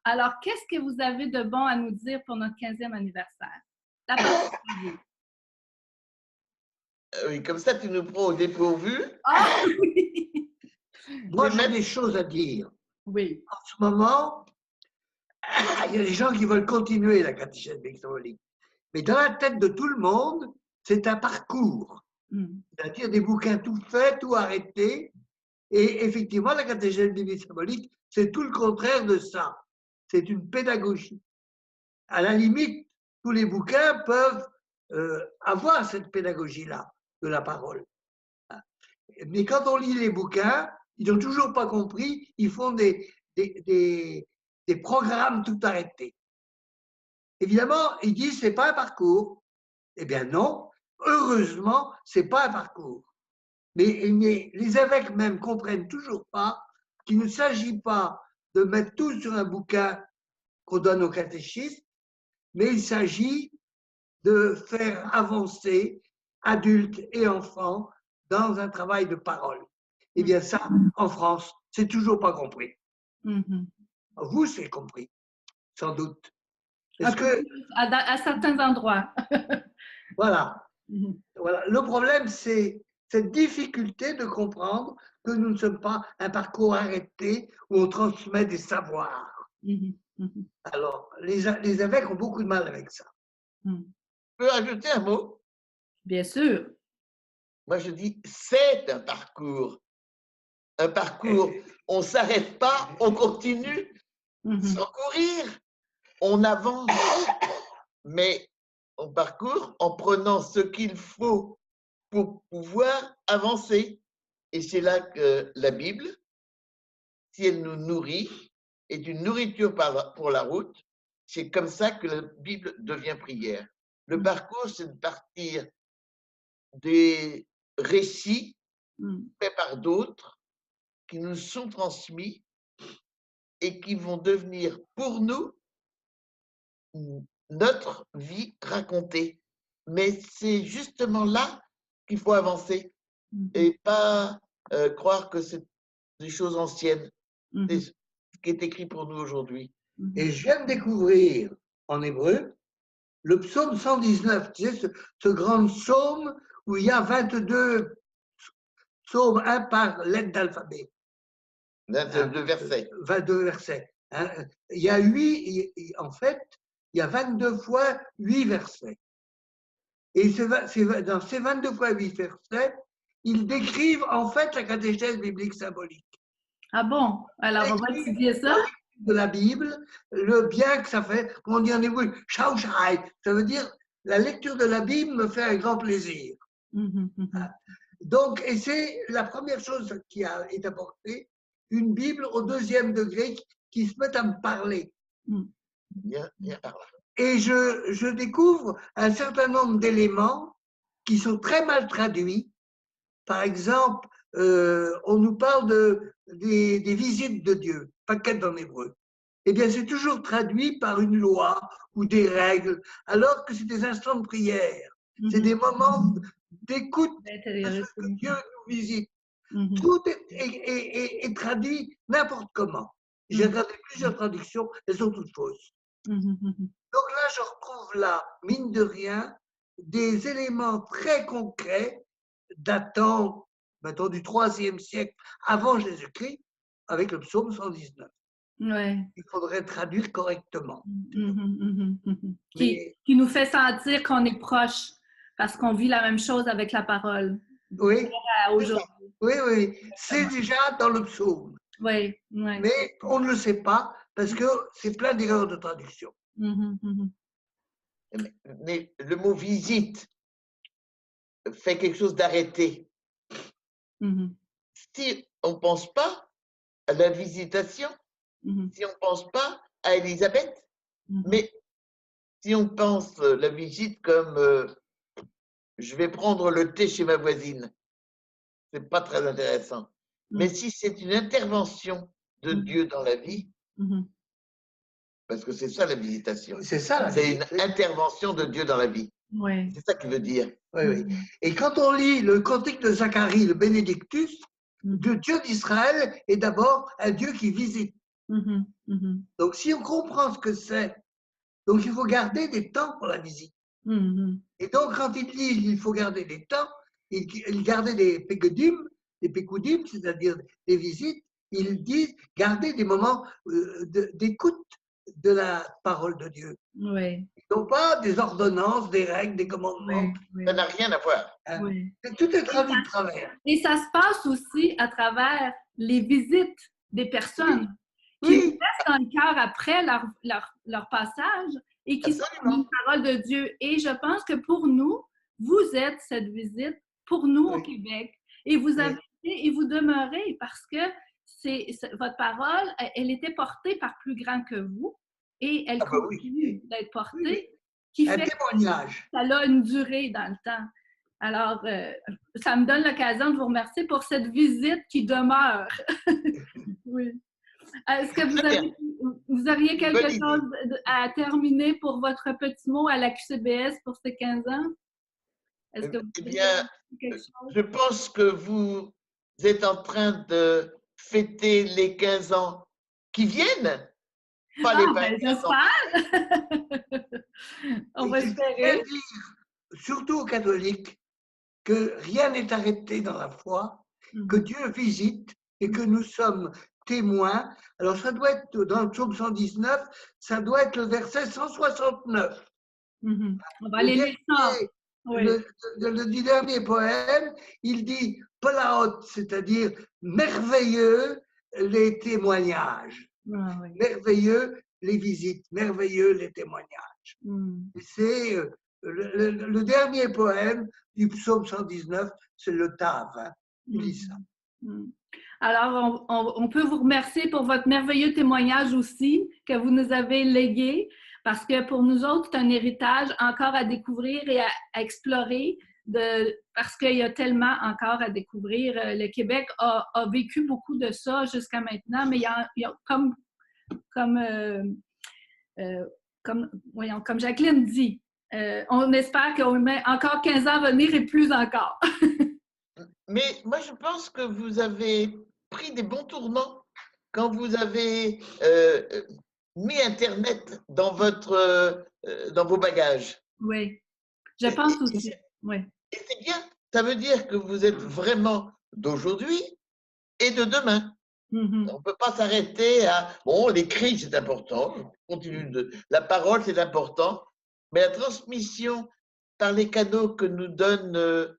Alors, qu'est-ce que vous avez de bon à nous dire pour notre 15e anniversaire? La parole est à vous. Oui, comme ça, tu nous prends au dépourvu. Ah oui! Moi, j'ai des choses à dire. Oui. En ce moment, il y a des gens qui veulent continuer la catéchèse symbolique. Mais dans la tête de tout le monde, c'est un parcours. C'est-à-dire des bouquins tout faits, tout arrêtés. Et effectivement, la catéchèse biblique symbolique, c'est tout le contraire de ça. C'est une pédagogie. À la limite, tous les bouquins peuvent avoir cette pédagogie-là de la parole. Mais quand on lit les bouquins, ils n'ont toujours pas compris, ils font des programmes tout arrêtés. Évidemment, ils disent c'est pas un parcours. Eh bien non, heureusement, c'est pas un parcours. Mais les évêques même comprennent toujours pas qu'il ne s'agit pas de mettre tout sur un bouquin qu'on donne aux catéchistes, mais il s'agit de faire avancer adultes et enfants dans un travail de parole. Eh bien ça, en France, c'est toujours pas compris. Vous, c'est compris, sans doute. Est-ce que à certains endroits. voilà. Voilà. Le problème, c'est cette difficulté de comprendre que nous ne sommes pas un parcours arrêté où on transmet des savoirs. Alors, les évêques ont beaucoup de mal avec ça. Je peux ajouter un mot? Bien sûr. Moi, je dis, c'est un parcours. Un parcours. On ne s'arrête pas, on continue sans courir. On avance, mais on parcourt en prenant ce qu'il faut pour pouvoir avancer. Et c'est là que la Bible, si elle nous nourrit, est une nourriture pour la route. C'est comme ça que la Bible devient prière. Le parcours, c'est de partir des récits faits par d'autres qui nous sont transmis et qui vont devenir pour nous notre vie racontée. Mais c'est justement là qu'il faut avancer et pas croire que c'est des choses anciennes. C'est ce qui est écrit pour nous aujourd'hui. Et je viens de découvrir en hébreu le psaume 119, tu sais, ce grand psaume où il y a 22 psaumes, un par lettre d'alphabet. 22 versets. 22 versets. Il y a 8, en fait, il y a 22 fois 8 versets. Et dans ces 22 fois 8 versets, ils décrivent en fait la catéchèse biblique symbolique. Ah bon? Alors, on va étudier ça? De la Bible, le bien que ça fait, comme on dit en hébreu, shaushai, ça veut dire la lecture de la Bible me fait un grand plaisir. Donc, et c'est la première chose qui est apportée, une Bible au 2e degré qui se met à me parler. Et je découvre un certain nombre d'éléments qui sont très mal traduits. Par exemple, on nous parle des visites de Dieu, paquet en hébreu. Eh bien, c'est toujours traduit par une loi ou des règles, alors que c'est des instants de prière. C'est des moments d'écoute de ce que Dieu nous visite. Tout est traduit n'importe comment. J'ai regardé plusieurs traductions, elles sont toutes fausses. Donc là, je retrouve là, mine de rien, des éléments très concrets datant, mettons, du 3e siècle avant Jésus-Christ, avec le psaume 119. Ouais. Il faudrait traduire correctement. Qui nous fait sentir qu'on est proche, parce qu'on vit la même chose avec la parole. Oui, aujourd'hui. oui, c'est déjà dans le psaume. Oui, mais on ne le sait pas parce que c'est plein d'erreurs de traduction. Mais le mot visite fait quelque chose d'arrêté. Si on ne pense pas à la visitation, si on ne pense pas à Élisabeth, mais si on pense la visite comme je vais prendre le thé chez ma voisine, c'est pas très intéressant. Mais si c'est une intervention de Dieu dans la vie, parce que c'est ça la visitation. C'est ça. C'est une intervention de Dieu dans la vie. Ouais. C'est ça qu'il veut dire. Oui. Et quand on lit le cantique de Zacharie, le Bénédictus, le Dieu d'Israël est d'abord un Dieu qui visite. Donc, si on comprend ce que c'est, donc il faut garder des temps pour la visite. Et donc, quand ils disent il faut garder des temps, ils garder des pécudim, c'est-à-dire des visites, ils disent garder des moments d'écoute de la parole de Dieu. Oui. Ils n'ont pas des ordonnances, des règles, des commandements. Ça n'a rien à voir. Oui. Tout est traduit de travers. Et ça se passe aussi à travers les visites des personnes qui nous restent dans le cœur après leur passage et qui sont une parole de Dieu. Et je pense que pour nous, vous êtes cette visite pour nous au Québec. Et vous avez été et vous demeurez parce que votre parole, elle était portée par plus grand que vous et elle continue d'être portée. Qui Un fait témoignage. Que ça a une durée dans le temps. Alors, ça me donne l'occasion de vous remercier pour cette visite qui demeure. Oui. Est-ce que vous auriez quelque chose à terminer pour votre petit mot à la QCBS pour ces 15 ans? Est-ce que vous bien, je pense que vous êtes en train de fêter les 15 ans qui viennent. Pas les 20 ans. J'espère! On va espérer. Surtout aux catholiques, que rien n'est arrêté dans la foi, que Dieu visite et que nous sommes témoins. Alors ça doit être dans le psaume 119, ça doit être le verset 169. On va aller lire ça. Le dernier poème, il dit Polaot, c'est-à-dire merveilleux les témoignages, merveilleux les visites, merveilleux les témoignages. C'est le dernier poème du psaume 119, c'est le Tave. Alors, on peut vous remercier pour votre merveilleux témoignage aussi que vous nous avez légué, parce que pour nous autres, c'est un héritage encore à découvrir et à explorer, parce qu'il y a tellement encore à découvrir. Le Québec a vécu beaucoup de ça jusqu'à maintenant, mais il y a comme Jacqueline dit, on espère qu'on met encore 15 ans à venir et plus encore. Mais moi, je pense que vous avez pris des bons tournants quand vous avez mis Internet dans vos bagages. Oui, je pense aussi. Oui. Et c'est bien, ça veut dire que vous êtes vraiment d'aujourd'hui et de demain. On ne peut pas s'arrêter à, bon, l'écrit, c'est important, la parole, c'est important, mais la transmission par les canaux que nous donnent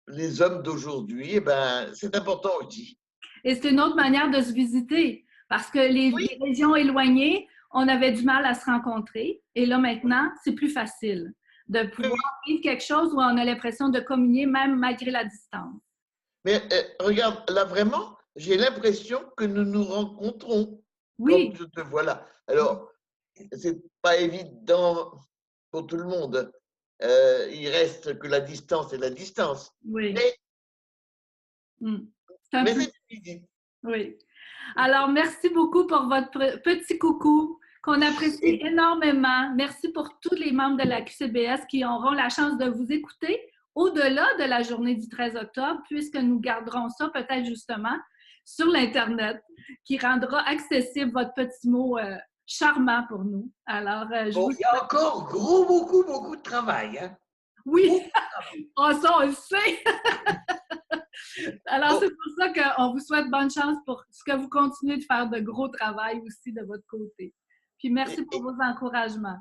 les hommes d'aujourd'hui, eh ben, c'est important aussi. Et c'est une autre manière de se visiter, parce que les régions éloignées, on avait du mal à se rencontrer, et là maintenant, c'est plus facile de pouvoir vivre quelque chose où on a l'impression de communier même malgré la distance. Mais regarde, là vraiment, j'ai l'impression que nous nous rencontrons. Oui. Comme je te vois là. Alors, c'est pas évident pour tout le monde. Il reste que la distance et la distance. Oui. Mais c'est une visite. Oui. Alors, merci beaucoup pour votre petit coucou qu'on apprécie énormément. Merci pour tous les membres de la QCBS qui auront la chance de vous écouter au-delà de la journée du 13 octobre, puisque nous garderons ça peut-être justement sur l'Internet, qui rendra accessible votre petit mot charmant pour nous. Alors, il y a encore beaucoup de travail. Hein? Oui, ça, on le sait. Alors, c'est pour ça qu'on vous souhaite bonne chance pour ce que vous continuez de faire de gros travail aussi de votre côté. Puis merci pour vos encouragements.